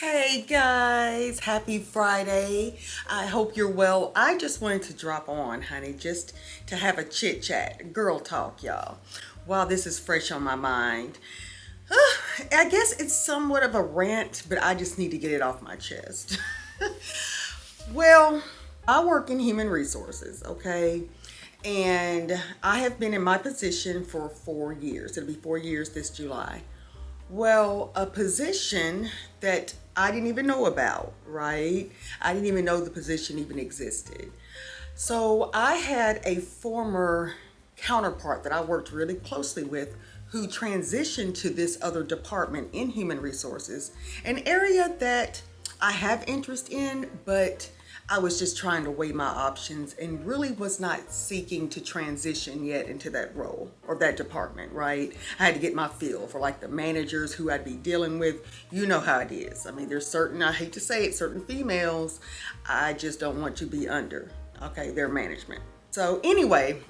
Hey guys, happy Friday. I hope you're well. I just wanted to drop on, honey, just to have a chit chat, girl talk, y'all. While this is fresh on my mind. I guess it's somewhat of a rant, but I just need to get it off my chest. Well, I work in human resources, okay? And I have been in my position for 4 years. It'll be 4 years this July. Well, a position that I didn't even know about, right? I didn't even know the position even existed. So I had a former counterpart that I worked really closely with who transitioned to this other department in human resources, an area that I have interest in, but I was just trying to weigh my options and really was not seeking to transition yet into that role or that department, right? I had to get my feel for like the managers who I'd be dealing with. You know how it is. I mean, there's certain, I hate to say it, certain females I just don't want to be under, okay, their management. So anyway,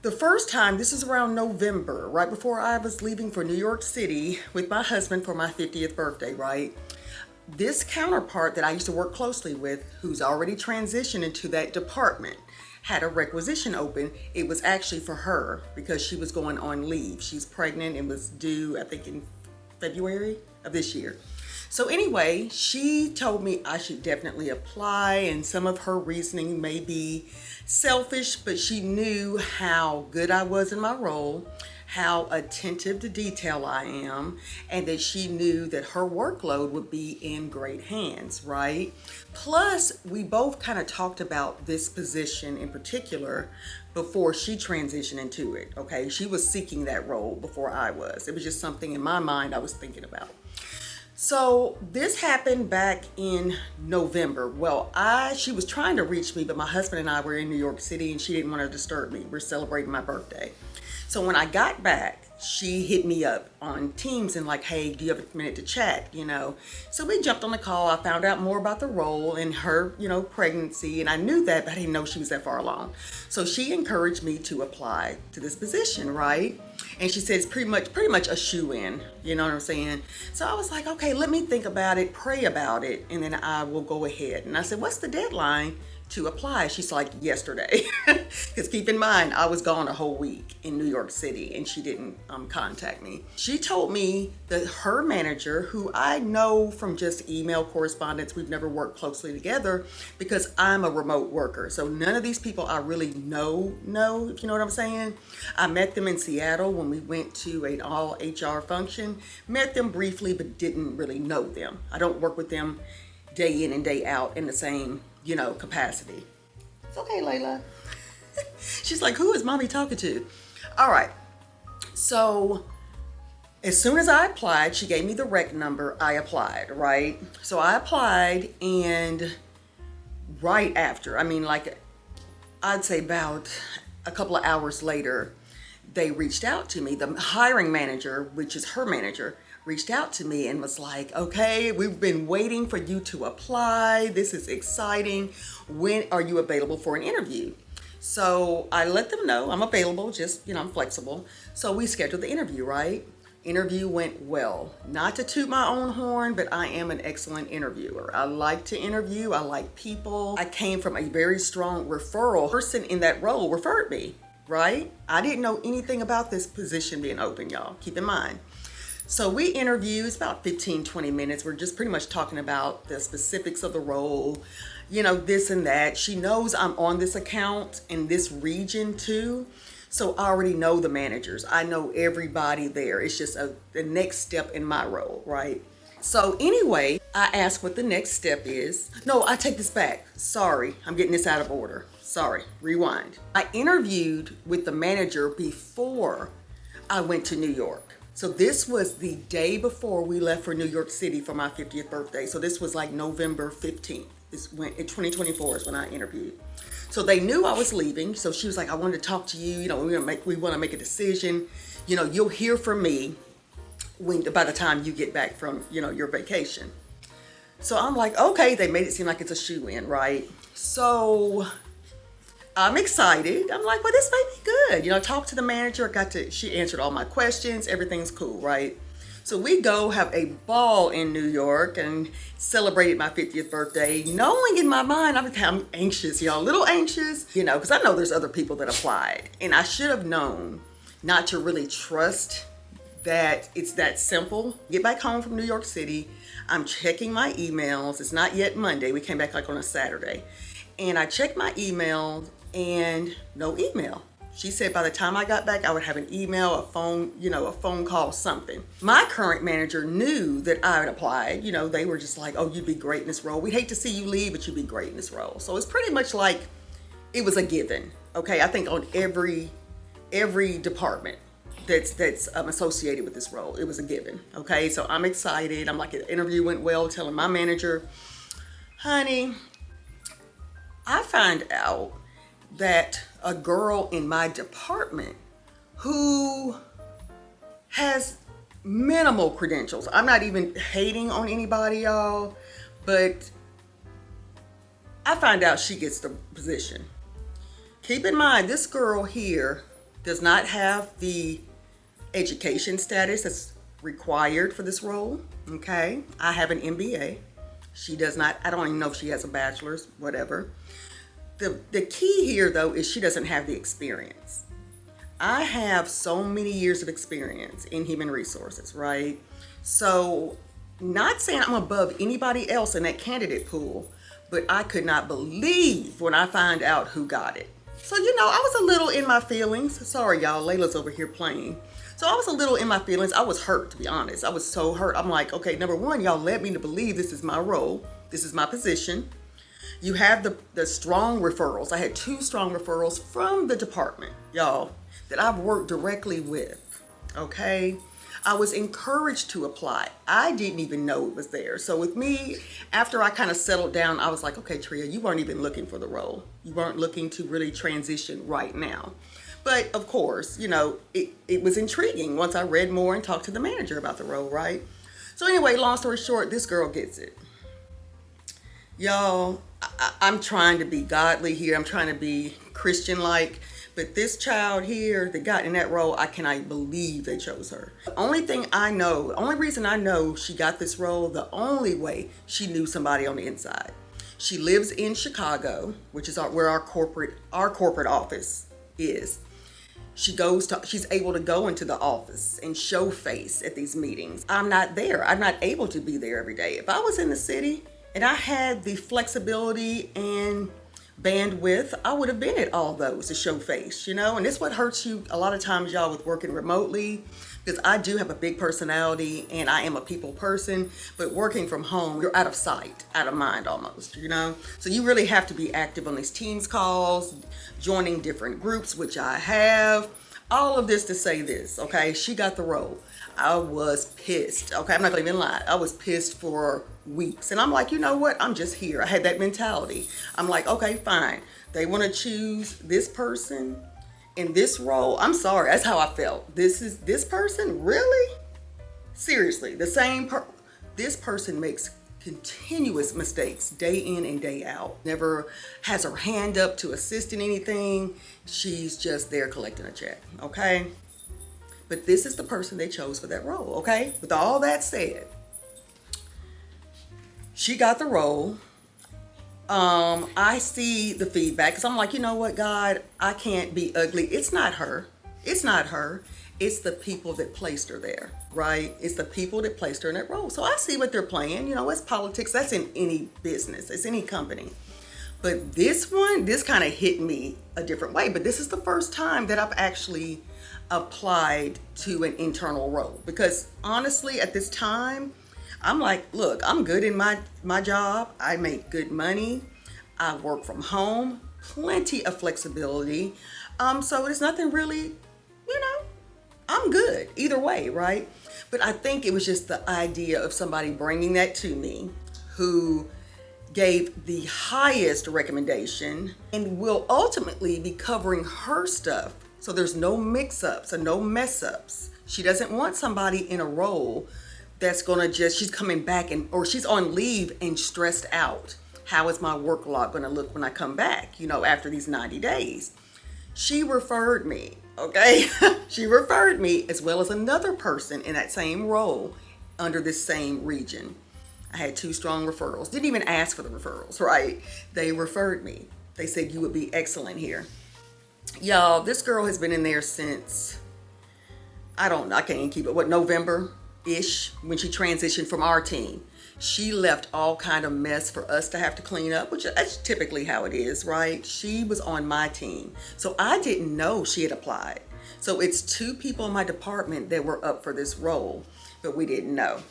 the first time, this is around November, right before I was leaving for New York City with my husband for my 50th birthday, right? This counterpart that I used to work closely with, who's already transitioned into that department, had a requisition open. It was actually for her because she was going on leave. She's pregnant and was due, I think, in February of this year. So anyway, she told me I should definitely apply, and some of her reasoning may be selfish, but she knew how good I was in my role, how attentive to detail I am, and that she knew that her workload would be in great hands, right? Plus, we both kind of talked about this position in particular before she transitioned into it, okay? She was seeking that role before I was. It was just something in my mind I was thinking about. So this happened back in November. Well, she was trying to reach me, but my husband and I were in New York City and she didn't want to disturb me. We're celebrating my birthday. So when I got back, she hit me up on Teams and like, hey, do you have a minute to chat, So we jumped on the call. I found out more about the role and her, pregnancy. And I knew that, but I didn't know she was that far along. So she encouraged me to apply to this position, right? And she said it's pretty much a shoe-in, you know what I'm saying? So I was like, okay, let me think about it, pray about it, and then I will go ahead. And I said, what's the deadline to apply? She's like, yesterday. Because keep in mind, I was gone a whole week in New York City and she didn't contact me. She told me that her manager, who I know from just email correspondence, we've never worked closely together because I'm a remote worker. So none of these people I really know, if you know what I'm saying. I met them in Seattle when we went to an all HR function, met them briefly, but didn't really know them. I don't work with them day in and day out in the same capacity. It's okay, Layla. She's like, who is mommy talking to? All right. So as soon as I applied, she gave me the rec number. I applied, right? So I applied, and right after, like I'd say about a couple of hours later, they reached out to me. The hiring manager, which is her manager, reached out to me and was like, okay, we've been waiting for you to apply. This is exciting. When are you available for an interview? So I let them know I'm available, just, I'm flexible. So we scheduled the interview, right? Interview went well. Not to toot my own horn, but I am an excellent interviewer. I like to interview. I like people. I came from a very strong referral. Person in that role referred me, right? I didn't know anything about this position being open, y'all. Keep in mind. So we interviewed, it's about 15, 20 minutes. We're just pretty much talking about the specifics of the role, this and that. She knows I'm on this account in this region too. So I already know the managers. I know everybody there. It's just the next step in my role, right? So anyway, I asked what the next step is. No, I take this back. Sorry, I'm getting this out of order. Sorry, rewind. I interviewed with the manager before I went to New York. So this was the day before we left for New York City for my 50th birthday. So this was like November 15th. This went in 2024 is when I interviewed. So they knew I was leaving. So she was like, I wanted to talk to you. We want to make a decision. You'll hear from me by the time you get back from, your vacation. So I'm like, okay, they made it seem like it's a shoe-in, right? So I'm excited. I'm like, well, this may be good. Talk to the manager. She answered all my questions. Everything's cool, right? So we go have a ball in New York and celebrated my 50th birthday, knowing in my mind, I'm anxious, y'all, a little anxious, because I know there's other people that applied. And I should have known not to really trust that it's that simple. Get back home from New York City. I'm checking my emails. It's not yet Monday. We came back like on a Saturday. And I checked my emails and no email. She said by the time I got back, I would have an email, a phone call, something. My current manager knew that I had applied. They were just like, oh, you'd be great in this role. We'd hate to see you leave, but you'd be great in this role. So it's pretty much like it was a given. Okay, I think on every department that's associated with this role, it was a given. Okay, so I'm excited. I'm like, the interview went well, telling my manager, honey, I find out that a girl in my department who has minimal credentials, I'm not even hating on anybody, y'all, but I find out she gets the position. Keep in mind, this girl here does not have the education status that's required for this role, okay? I have an MBA. She does not, I don't even know if she has a bachelor's, whatever. The key here, though, is she doesn't have the experience. I have so many years of experience in human resources, right? So, not saying I'm above anybody else in that candidate pool, but I could not believe when I found out who got it. So, I was a little in my feelings. Sorry, y'all, Layla's over here playing. So I was a little in my feelings. I was hurt, to be honest. I was so hurt. I'm like, okay, number one, y'all led me to believe this is my role. This is my position. You have the strong referrals. I had 2 strong referrals from the department, y'all, that I've worked directly with, okay? I was encouraged to apply. I didn't even know it was there. So with me, after I kind of settled down, I was like, okay, Tria, you weren't even looking for the role. You weren't looking to really transition right now. But of course, it was intriguing once I read more and talked to the manager about the role, right? So anyway, long story short, this girl gets it. Y'all, I'm trying to be godly here. I'm trying to be Christian-like. But this child here that got in that role, I cannot believe they chose her. The only reason I know she got this role, the only way, she knew somebody on the inside. She lives in Chicago, which is where our corporate office is. She's able to go into the office and show face at these meetings. I'm not there. I'm not able to be there every day. If I was in the city and I had the flexibility and bandwidth, I would have been at all those to show face, and this is what hurts you a lot of times, y'all, with working remotely, because I do have a big personality and I am a people person, but working from home, you're out of sight, out of mind almost, So you really have to be active on these Teams calls, joining different groups, which I have. All of this to say this, okay? She got the role. I was pissed, okay? I'm not gonna even lie. I was pissed for weeks. And I'm like, you know what? I'm just here. I had that mentality. I'm like, okay, fine. They want to choose this person in this role. I'm sorry. That's how I felt. This person? Really? Seriously, this person makes continuous mistakes day in and day out. Never has her hand up to assist in anything. She's just there collecting a check, okay? But this is the person they chose for that role, okay? With all that said, she got the role. I see the feedback because I'm like, you know what, God, I can't be ugly. It's not her. It's not her. It's the people that placed her there, right? It's the people that placed her in that role. So I see what they're playing. It's politics. That's in any business. It's any company. But this kind of hit me a different way. But this is the first time that I've actually applied to an internal role. Because honestly, at this time, I'm like, look, I'm good in my job. I make good money. I work from home, plenty of flexibility. So there's nothing really, I'm good either way, right? But I think it was just the idea of somebody bringing that to me who gave the highest recommendation and will ultimately be covering her stuff. So there's no mix-ups and no mess-ups. She doesn't want somebody in a role that's gonna she's coming back or she's on leave and stressed out. How is my work log gonna look when I come back, after these 90 days? She referred me, okay? She referred me as well as another person in that same role under this same region. I had two strong referrals. Didn't even ask for the referrals, right? They referred me. They said you would be excellent here. Y'all, this girl has been in there since, I don't know, I can't even keep it, what, November-ish, when she transitioned from our team. She left all kind of mess for us to have to clean up, which that's typically how it is, right? She was on my team. So I didn't know she had applied. So it's two people in my department that were up for this role, but we didn't know.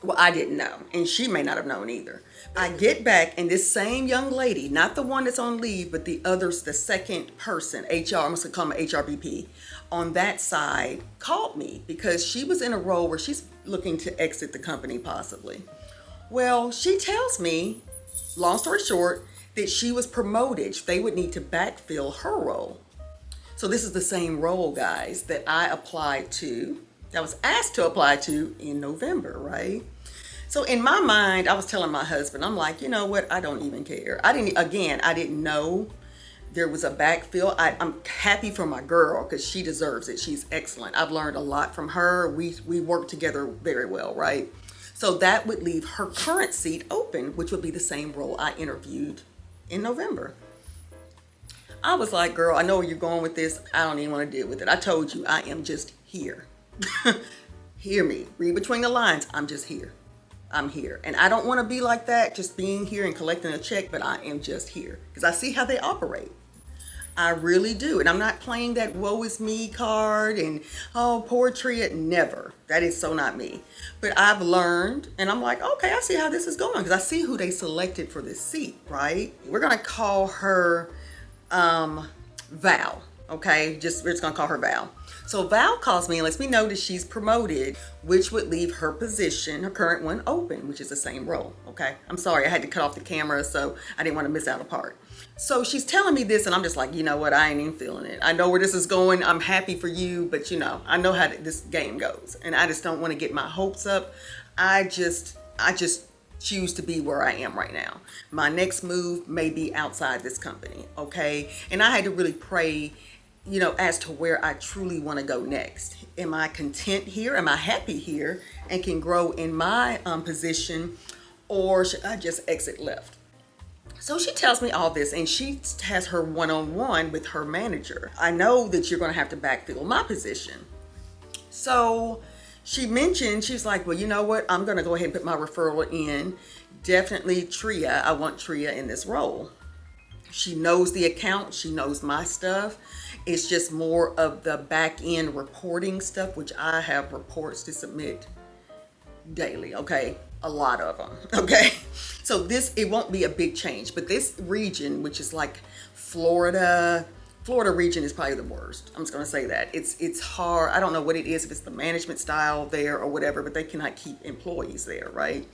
Well, I didn't know, and she may not have known either. I get back, and this same young lady, not the one that's on leave, but the others, the second person, HR, I'm going to call them HRBP, on that side, called me because she was in a role where she's looking to exit the company possibly. Well, she tells me, long story short, that she was promoted. They would need to backfill her role. So this is the same role, guys, that I applied to, that I was asked to apply to in November, right? So in my mind, I was telling my husband, I'm like, you know what? I don't even care. I didn't know there was a backfill. I'm happy for my girl because she deserves it. She's excellent. I've learned a lot from her. We work together very well, right? So that would leave her current seat open, which would be the same role I interviewed in November. I was like, girl, I know where you're going with this. I don't even want to deal with it. I told you I am just here. Hear me. Read between the lines. I'm just here. I'm here. And I don't want to be like that, just being here and collecting a check, but I am just here because I see how they operate. I really do. And I'm not playing that woe is me card and, oh, poor Tria. Never. That is so not me. But I've learned, and I'm like, okay, I see how this is going because I see who they selected for this seat, right? We're going to call her Val, okay? We're just going to call her Val. So Val calls me and lets me know that she's promoted, which would leave her position, her current one, open, which is the same role, okay? I'm sorry, I had to cut off the camera, so I didn't want to miss out a part. So she's telling me this, and I'm just like, you know what? I ain't even feeling it. I know where this is going. I'm happy for you, but you know, I know how this game goes, and I just don't want to get my hopes up. I just choose to be where I am right now. My next move may be outside this company, okay? And I had to really pray, you know, as to where I truly want to go next. Am I content here? Am I happy here and can grow in my position, or should I just exit left? So she tells me all this, and she has her one-on-one with her manager. I know that you're going to have to backfill my position. So she mentioned, she's like, well, you know what? I'm going to go ahead and put my referral in. Definitely Tria. I want Tria in this role. She knows the account. She knows my stuff. It's just more of the back end reporting stuff, which I have reports to submit daily, okay? A lot of them, okay? So it won't be a big change, but this region, which is like Florida region is probably the worst. I'm just gonna say that. It's hard. I don't know what it is, if it's the management style there or whatever, but they cannot keep employees there, right?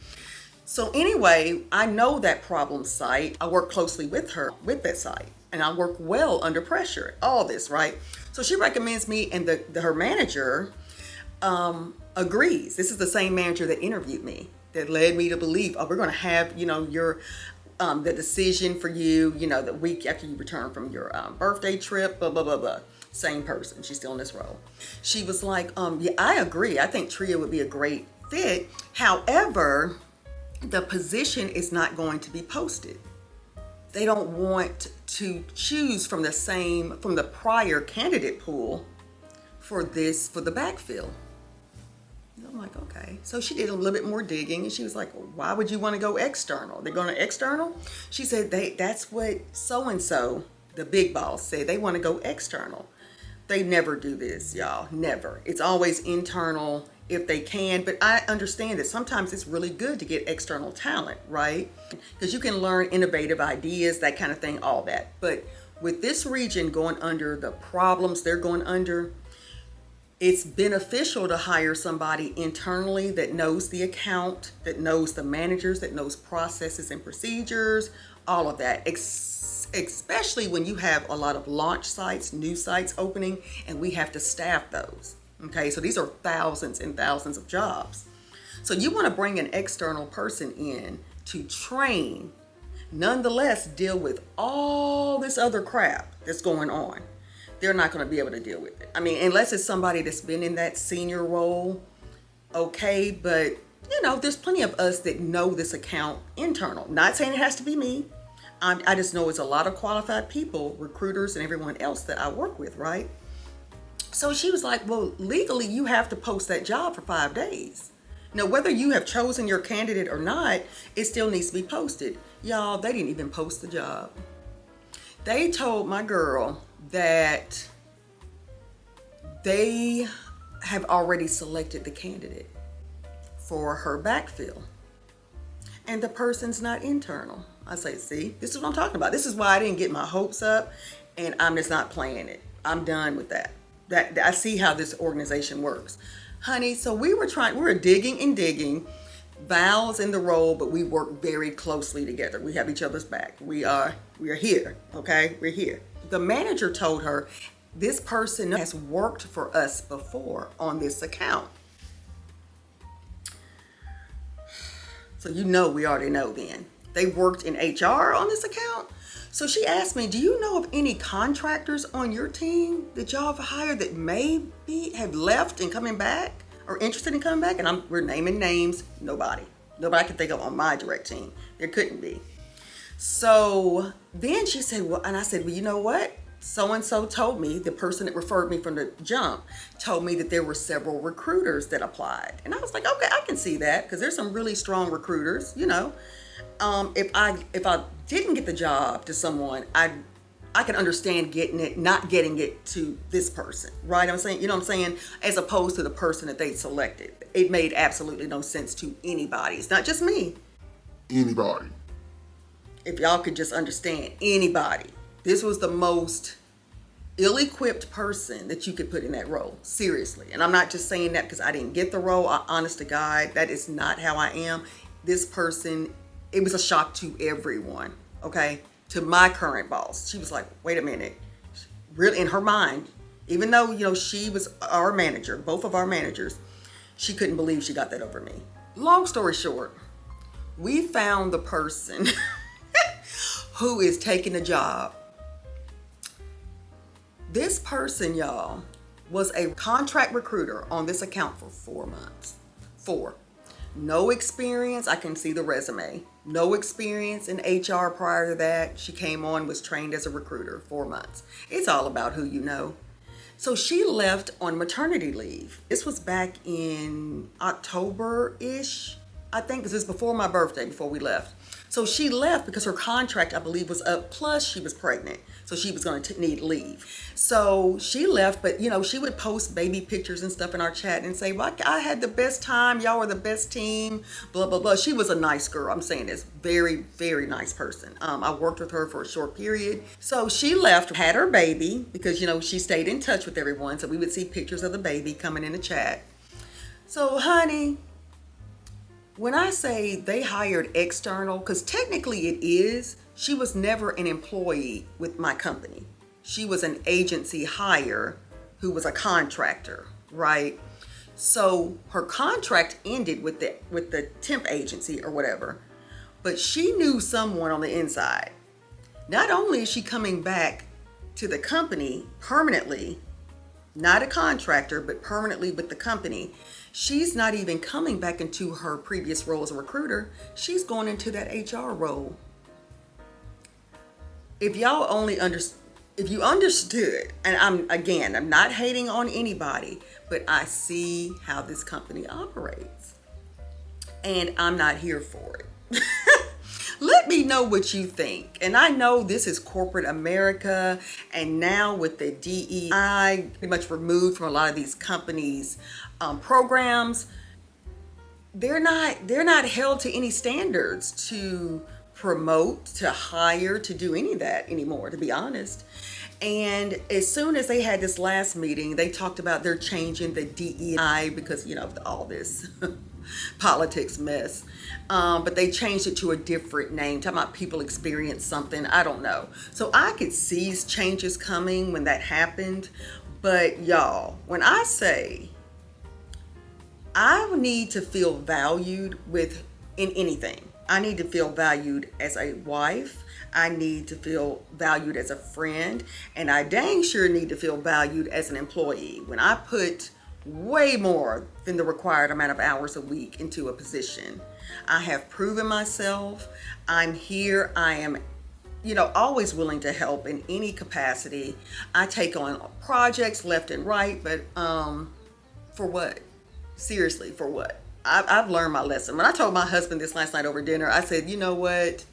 So anyway, I know that problem site. I work closely with her, with that site, and I work well under pressure, all this, right? So she recommends me, and her manager agrees. This is the same manager that interviewed me, that led me to believe, oh, we're going to have, you know, your the decision for you, you know, the week after you return from your birthday trip, blah, blah, blah, blah. Same person. She's still in this role. She was like, yeah, I agree. I think Tria would be a great fit. However, the position is not going to be posted. They don't want to choose from the prior candidate pool for the backfill. I'm like, okay. So she did a little bit more digging, and she was like, well, why would you want to go external? They're going to external? She said that's what so-and-so, the big boss, said. They want to go external. They never do this, y'all. Never. It's always internal if they can. But I understand that sometimes it's really good to get external talent, right? Because you can learn innovative ideas, that kind of thing, all that. But with this region going under the problems they're going under, it's beneficial to hire somebody internally that knows the account, that knows the managers, that knows processes and procedures, all of that, especially when you have a lot of launch sites, new sites opening, and we have to staff those. Okay, so these are thousands and thousands of jobs. So you want to bring an external person in to train, nonetheless deal with all this other crap that's going on. they're not going to be able to deal with it. I mean, unless it's somebody that's been in that senior role, okay, but there's plenty of us that know this account internal. Not saying it has to be me. I just know it's a lot of qualified people, recruiters and everyone else that I work with, right? So she was like, well, legally you have to post that job for 5 days. Now, whether you have chosen your candidate or not, it still needs to be posted. Y'all, they didn't even post the job. They told my girl that they have already selected the candidate for her backfill. And the person's not internal. I say, see, this is what I'm talking about. This is why I didn't get my hopes up, and I'm just not playing it. I'm done with that. I see how this organization works. Honey, so we were digging, Val's in the role, but we work very closely together. We have each other's back. We are here, okay? We're here. The manager told her, this person has worked for us before on this account. So we already know then. They worked in HR on this account. So she asked me, do you know of any contractors on your team that y'all have hired that maybe have left and coming back or interested in coming back? And we're naming names. Nobody I can think of on my direct team. There couldn't be. So then she said, well, and I said, well, you know what? So-and-so told me, the person that referred me from the jump, told me that there were several recruiters that applied. And I was like, okay, I can see that because there's some really strong recruiters, If I didn't get the job to someone, I can understand not getting it to this person, right? I'm saying, what I'm saying? As opposed to the person that they selected. It made absolutely no sense to anybody. It's not just me. Anybody. If y'all could just understand, anybody. This was the most ill-equipped person that you could put in that role. Seriously. And I'm not just saying that because I didn't get the role. Honest to God, that is not how I am. This person, it was a shock to everyone, okay? To my current boss. She was like, wait a minute. Really, in her mind, even though, she was our manager, both of our managers, she couldn't believe she got that over me. Long story short, we found the person who is taking the job. This person, y'all, was a contract recruiter on this account for 4 months. 4. No experience. I can see the resume. No experience in HR prior to that. She came on, was trained as a recruiter, 4 months. It's all about who you know. So she left on maternity leave. This was back in October-ish, I think. This is before my birthday, before we left. So she left because her contract, I believe, was up. Plus she was pregnant. So she was going to need leave. So she left, but she would post baby pictures and stuff in our chat and say, well, I had the best time. Y'all were the best team, blah, blah, blah. She was a nice girl. I'm saying this, very, very nice person. I worked with her for a short period. So she left, had her baby because, she stayed in touch with everyone. So we would see pictures of the baby coming in the chat. So honey, when I say they hired external, because technically it is, she was never an employee with my company. She was an agency hire who was a contractor, right? So her contract ended with the temp agency or whatever, but she knew someone on the inside. Not only is she coming back to the company permanently, not a contractor, but permanently with the company, she's not even coming back into her previous role as a recruiter. She's going into that HR role. If you understood, and I'm not hating on anybody, but I see how this company operates, and I'm not here for it. Let me know what you think. And I know this is corporate America, and now with the DEI pretty much removed from a lot of these companies' programs, they're not held to any standards to promote, to hire, to do any of that anymore, to be honest. And as soon as they had this last meeting, they talked about they're changing the DEI because, all this politics mess. But they changed it to a different name, talking about people experience something, I don't know. So I could see changes coming when that happened. But y'all, when I say I need to feel valued with in anything. I need to feel valued as a wife. I need to feel valued as a friend. And I dang sure need to feel valued as an employee. When I put way more than the required amount of hours a week into a position, I have proven myself. I'm here. I am, always willing to help in any capacity. I take on projects left and right, but for what? Seriously, for what? I've learned my lesson. When I told my husband this last night over dinner, I said, you know what?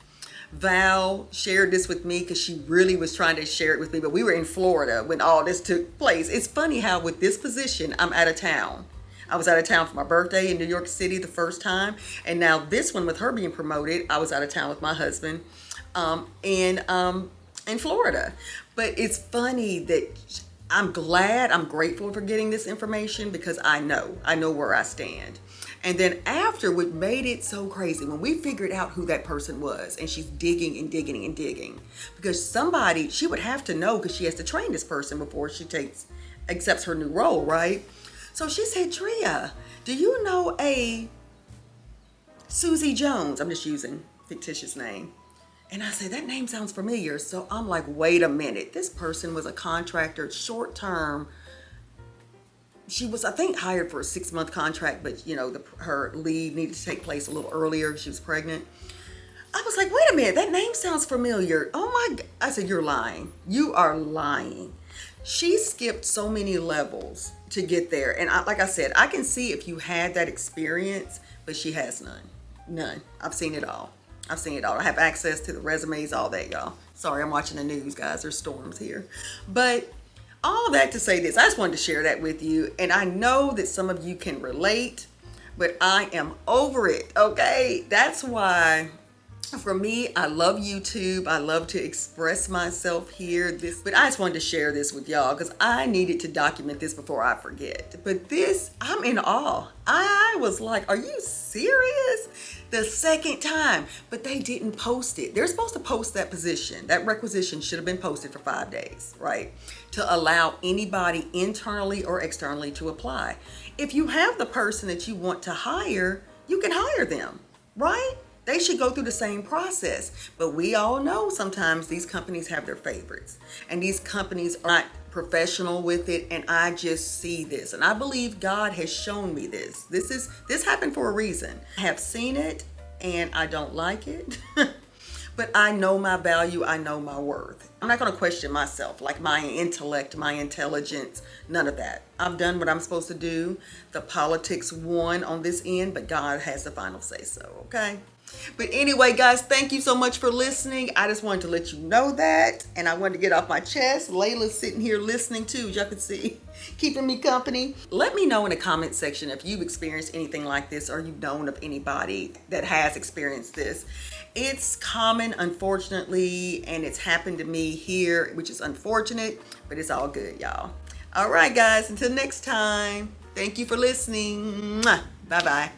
Val shared this with me because she really was trying to share it with me, but we were in Florida when all this took place. It's funny how with this position, I'm out of town. I was out of town for my birthday in New York City the first time, and now this one with her being promoted, I was out of town with my husband in Florida. But it's funny that I'm grateful for getting this information because I know where I stand. And then after, what made it so crazy, when we figured out who that person was, and she's digging and digging and digging, because she would have to know, because she has to train this person before she accepts her new role, right? So she said, Tria, do you know a Susie Jones? I'm just using fictitious name. And I said, that name sounds familiar. So I'm like, wait a minute. This person was a contractor, short term. She was, I think, hired for a 6-month contract, but her leave needed to take place a little earlier. She was pregnant. I was like, wait a minute, that name sounds familiar. Oh my God. I said, you're lying. You are lying. She skipped so many levels to get there. And like I said, I can see if you had that experience, but she has none. None. I've seen it all. I have access to the resumes, all that, y'all. Sorry, I'm watching the news, guys. There's storms here. But all that to say this, I just wanted to share that with you. And I know that some of you can relate, but I am over it, okay? That's why, for me, I love YouTube. I love to express myself here. But I just wanted to share this with y'all because I needed to document this before I forget. But this, I'm in awe. I was like, are you serious? The second time, but they didn't post it. They're supposed to post that position. That requisition should have been posted for 5 days, right? To allow anybody internally or externally to apply. If you have the person that you want to hire, you can hire them, right? They should go through the same process. But we all know sometimes these companies have their favorites, and these companies are not professional with it. And I just see this, and I believe God has shown me this. This happened for a reason. I have seen it and I don't like it. But I know my value. I know my worth. I'm not going to question myself, like my intellect, my intelligence, none of that. I've done what I'm supposed to do. The politics won on this end, but God has the final say so, okay? But anyway, guys, thank you so much for listening. I just wanted to let you know that, and I wanted to get off my chest. Layla's sitting here listening too, as y'all can see, keeping me company. Let me know in the comment section if you've experienced anything like this, or you've known of anybody that has experienced this. It's common, unfortunately, and it's happened to me here, which is unfortunate, but it's all good, y'all. All right, guys, until next time, thank you for listening. Bye-bye.